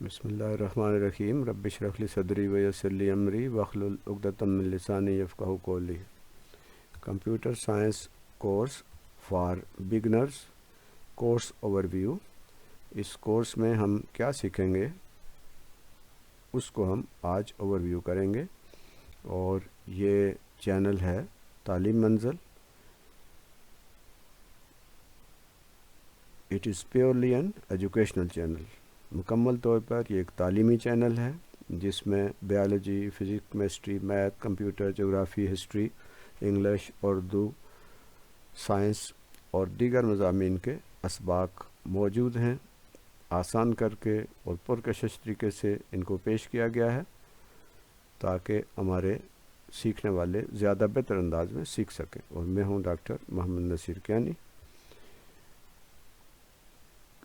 بسم اللہ الرحمن الرحیم رب اشرح لی صدری ویسر لی امری واحلل عقدۃ من لسانی یفقہوا قولی. Computer science course for beginners course overview. اس کورس میں ہم کیا سیکھیں گے اس کو ہم آج اوور ویو کریں گے، اور یہ چینل ہے تعلیم منزل. It is purely an educational channel. مکمل طور پر یہ ایک تعلیمی چینل ہے جس میں biology, physics, chemistry, math, computer, جغرافی، ہسٹری، انگلش، اردو، سائنس اور دیگر مضامین کے اسباق موجود ہیں. آسان کر کے اور پرکشش طریقے سے ان کو پیش کیا گیا ہے تاکہ ہمارے سیکھنے والے زیادہ بہتر انداز میں سیکھ سکیں. اور میں ہوں ڈاکٹر محمد نصیر کیانی.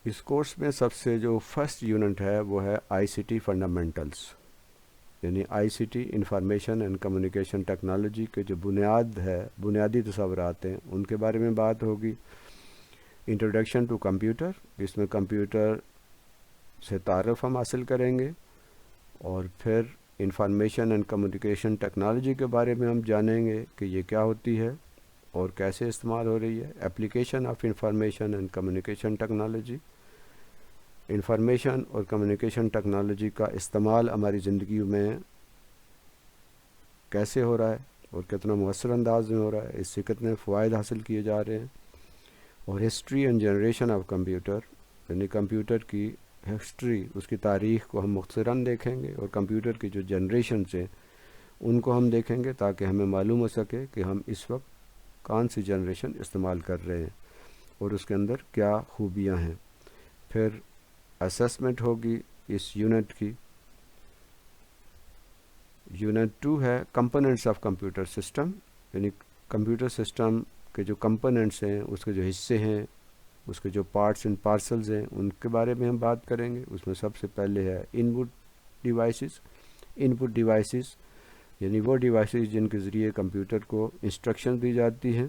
اس کورس میں سب سے جو فرسٹ یونٹ ہے وہ ہے آئی سی ٹی فنڈامنٹلز، یعنی I C T information and communication technology کے جو بنیادی تصورات ہیں ان کے بارے میں بات ہوگی. انٹروڈکشن ٹو کمپیوٹر، اس میں کمپیوٹر سے تعارف ہم حاصل کریں گے، اور پھر انفارمیشن اینڈ کمیونیکیشن ٹیکنالوجی کے بارے میں ہم جانیں گے کہ یہ کیا ہوتی ہے اور کیسے استعمال ہو رہی ہے. Application of information and communication technology, information اور کمیونیکیشن ٹیکنالوجی کا استعمال ہماری زندگی میں کیسے ہو رہا ہے اور کتنا مؤثر انداز میں ہو رہا ہے، اس سے کتنے فوائد حاصل کیے جا رہے ہیں. اور history and generation of computer, یعنی کمپیوٹر کی ہسٹری، اس کی تاریخ کو ہم مختصراً دیکھیں گے، اور کمپیوٹر کی جو جنریشنز ہیں ان کو ہم دیکھیں گے تاکہ ہمیں معلوم ہو سکے کہ ہم اس وقت کون سی جنریشن استعمال کر رہے ہیں اور اس کے اندر کیا خوبیاں ہیں. پھر اسسمنٹ ہوگی اس یونٹ کی. یونٹ 2 ہے کمپوننٹس آف کمپیوٹر سسٹم، یعنی کمپیوٹر سسٹم کے جو کمپوننٹس ہیں، اس کے جو حصے ہیں، اس کے جو پارٹس اینڈ پارسلز ہیں، ان کے بارے میں ہم بات کریں گے. اس میں سب سے پہلے ہے ان پٹ ڈیوائسز. ان پٹ ڈیوائسز یعنی وہ ڈیوائسز جن کے ذریعے کمپیوٹر کو انسٹرکشن دی جاتی ہیں.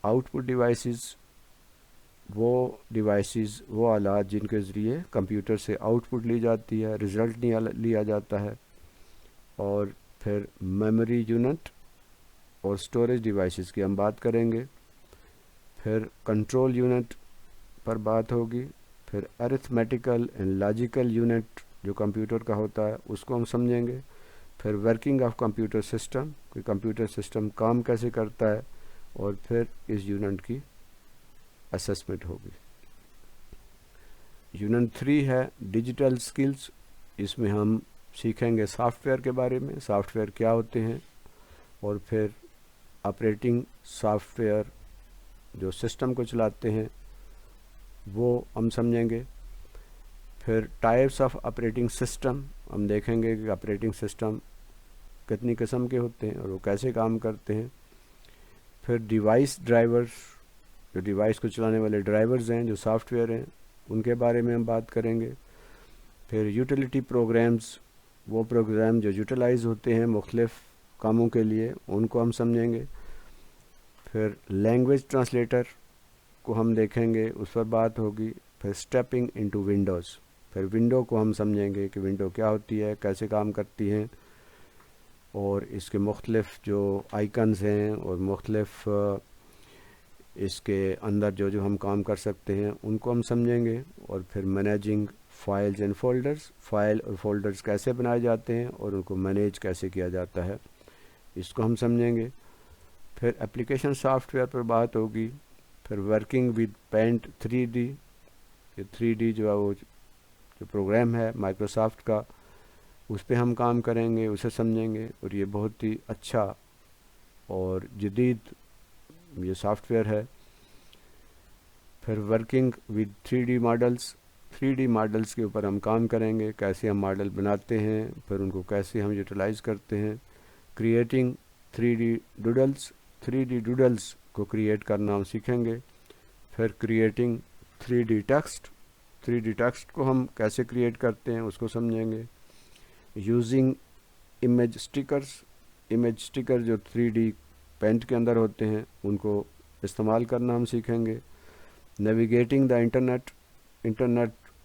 آؤٹ پٹ ڈیوائسز، وہ آلات جن کے ذریعے کمپیوٹر سے آؤٹ پٹ لی جاتی ہے، رزلٹ لیا جاتا ہے. اور پھر میموری یونٹ اور سٹوریج ڈیوائسز کی ہم بات کریں گے. پھر کنٹرول یونٹ پر بات ہوگی. پھر ارتھمیٹیکل اینڈ لاجیکل یونٹ جو کمپیوٹر کا ہوتا ہے اس کو ہم سمجھیں گے. پھر ورکنگ آف کمپیوٹر سسٹم، کہ کمپیوٹر سسٹم کام کیسے کرتا ہے. اور پھر اس یونٹ کی اسسمنٹ ہوگی. یونٹ 3 ہے ڈیجیٹل سکلز. اس میں ہم سیکھیں گے سافٹ ویئر کے بارے میں، سافٹ ویئر کیا ہوتے ہیں، اور پھر آپریٹنگ سافٹ ویئر جو سسٹم کو چلاتے ہیں وہ ہم سمجھیں گے. پھر ٹائپس آف آپریٹنگ سسٹم ہم دیکھیں گے کہ آپریٹنگ سسٹم کتنی قسم کے ہوتے ہیں اور وہ کیسے کام کرتے ہیں. پھر ڈیوائس ڈرائیورز، جو ڈیوائس کو چلانے والے ڈرائیورز ہیں جو سافٹ ویئر ہیں ان کے بارے میں ہم بات کریں گے. پھر یوٹیلیٹی پروگرامز، وہ پروگرام جو یوٹیلائز ہوتے ہیں مختلف کاموں کے لیے، ان کو ہم سمجھیں گے. پھر لینگویج ٹرانسلیٹر کو ہم دیکھیں گے، اس پر بات ہوگی. پھر اسٹیپنگ انٹو ونڈوز، پھر ونڈو کو ہم سمجھیں گے کہ ونڈو کیا ہوتی ہے، کیسے کام کرتی ہیں، اور اس کے مختلف جو آئیکنز ہیں اور مختلف اس کے اندر جو ہم کام کر سکتے ہیں ان کو ہم سمجھیں گے. اور پھر managing files and folders, file اور فولڈرز کیسے بنائے جاتے ہیں اور ان کو مینیج کیسے کیا جاتا ہے، اس کو ہم سمجھیں گے. پھر اپلیکیشن سافٹ ویئر پر بات ہوگی. پھر ورکنگ ود پینٹ 3D، یہ 3D جو ہے وہ جو پروگرام ہے مائکروسافٹ کا، اس پہ ہم کام کریں گے، اسے سمجھیں گے. اور یہ بہت ہی اچھا اور جدید یہ سافٹ ویئر ہے. پھر working with 3D models, 3D models کے اوپر ہم کام کریں گے، کیسے ہم ماڈل بناتے ہیں، پھر ان کو کیسے ہم یوٹیلائز کرتے ہیں. کریٹنگ 3D ڈوڈلز، 3D ڈوڈلز کو کریٹ کرنا ہم سیکھیں گے. پھر creating 3D text, 3D text کو ہم کیسے کریٹ کرتے ہیں اس کو سمجھیں گے. Using image stickers, image sticker جو 3D پینٹ کے اندر ہوتے ہیں ان کو استعمال کرنا ہم سیکھیں گے. نیویگیٹنگ دا انٹرنیٹ، انٹرنیٹ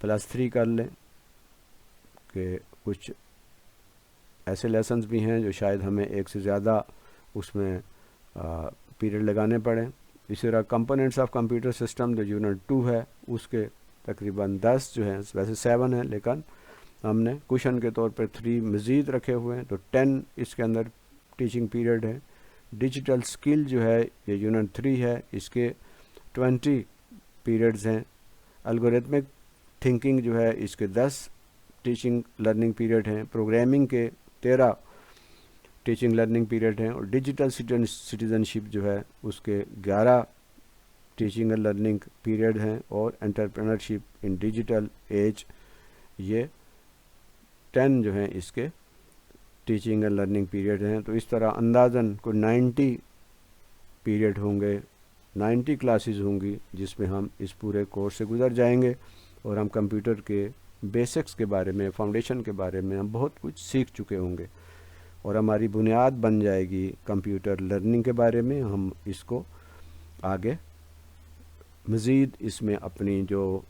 +3 کر لیں کہ کچھ ایسے لیسنز بھی ہیں جو شاید ہمیں ایک سے زیادہ اس میں پیریڈ لگانے پڑیں. اسی طرح کمپوننٹس آف کمپیوٹر سسٹم جو یونٹ 2 ہے اس کے تقریباً 10 جو ہیں، ویسے 7 ہیں لیکن ہم نے کوشن کے طور پر 3 مزید رکھے ہوئے ہیں، تو 10 اس کے اندر ٹیچنگ پیریڈ ہے. ڈیجیٹل سکل جو ہے یہ یونٹ 3 ہے، اس کے 20 پیریڈز ہیں. الگوریتمک تھنکنگ جو ہے اس کے 10 ٹیچنگ لرننگ پیریڈ ہیں. پروگرامنگ کے 13 ٹیچنگ لرننگ پیریڈ ہیں. اور ڈیجیٹل سٹیزنشپ جو ہے اس کے 11 ٹیچنگ اور لرننگ پیریڈ ہیں. اور انٹرپرینرشپ ان ڈیجیٹل ایج یہ 10 جو ہیں اس کے ٹیچنگ اور لرننگ پیریڈ ہیں. تو اس طرح اندازاً کوئی 90 پیریڈ ہوں گے، 90 کلاسز ہوں گی جس میں ہم اس پورے کورس سے گزر جائیں گے، اور ہم کمپیوٹر کے بیسکس کے بارے میں، فاؤنڈیشن کے بارے میں ہم بہت کچھ سیکھ چکے ہوں گے، اور ہماری بنیاد بن جائے گی کمپیوٹر لرننگ کے بارے میں. ہم اس کو آگے مزید اس میں اپنی جو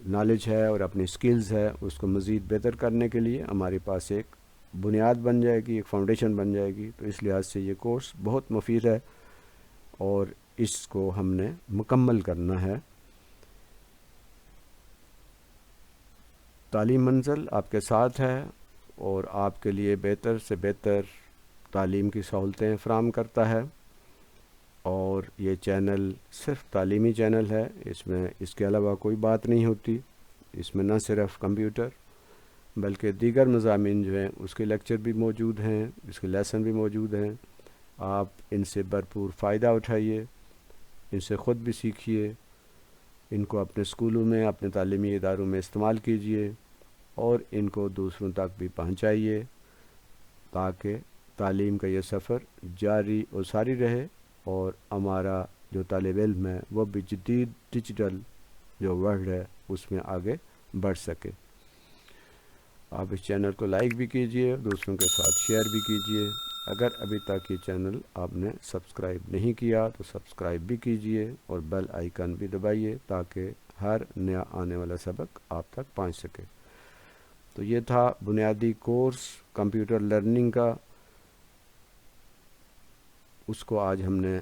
نالج ہے اور اپنی سکلز ہے اس کو مزید بہتر کرنے کے لیے ہمارے پاس ایک بنیاد بن جائے گی، ایک فاؤنڈیشن بن جائے گی. تو اس لحاظ سے یہ کورس بہت مفید ہے اور اس کو ہم نے مکمل کرنا ہے. تعلیم منزل آپ کے ساتھ ہے اور آپ کے لیے بہتر سے بہتر تعلیم کی سہولتیں فراہم کرتا ہے. اور یہ چینل صرف تعلیمی چینل ہے، اس میں اس کے علاوہ کوئی بات نہیں ہوتی. اس میں نہ صرف کمپیوٹر بلکہ دیگر مضامین جو ہیں اس کے لیکچر بھی موجود ہیں، اس کے لیسن بھی موجود ہیں. آپ ان سے بھرپور فائدہ اٹھائیے، ان سے خود بھی سیکھیے، ان کو اپنے اسکولوں میں، اپنے تعلیمی اداروں میں استعمال کیجیے اور ان کو دوسروں تک بھی پہنچائیے تاکہ تعلیم کا یہ سفر جاری و ساری رہے اور ہمارا جو طالب علم ہے وہ بھی جدید ڈیجیٹل جو ورلڈ ہے اس میں آگے بڑھ سکے. آپ اس چینل کو لائک بھی کیجئے، دوسروں کے ساتھ شیئر بھی کیجئے. اگر ابھی تک یہ چینل آپ نے سبسکرائب نہیں کیا تو سبسکرائب بھی کیجئے اور بیل آئیکن بھی دبائیے تاکہ ہر نیا آنے والا سبق آپ تک پہنچ سکے. تو یہ تھا بنیادی کورس کمپیوٹر لرننگ کا. اس کو آج ہم نے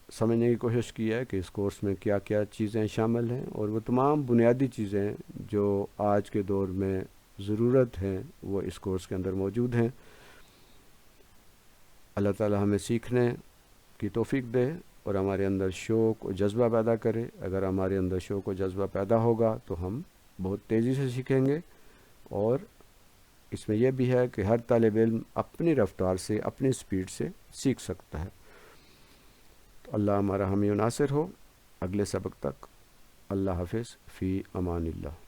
سمجھنے کی کوشش کی ہے کہ اس کورس میں کیا کیا چیزیں شامل ہیں، اور وہ تمام بنیادی چیزیں جو آج کے دور میں ضرورت ہیں وہ اس کورس کے اندر موجود ہیں. اللہ تعالی ہمیں سیکھنے کی توفیق دے اور ہمارے اندر شوق و جذبہ پیدا کرے. اگر ہمارے اندر شوق و جذبہ پیدا ہوگا تو ہم بہت تیزی سے سیکھیں گے. اور اس میں یہ بھی ہے کہ ہر طالب علم اپنی رفتار سے، اپنی سپیڈ سے سیکھ سکتا ہے. تو اللہ ہمارا حامی و ناصر ہو. اگلے سبق تک اللہ حافظ، فی امان اللہ.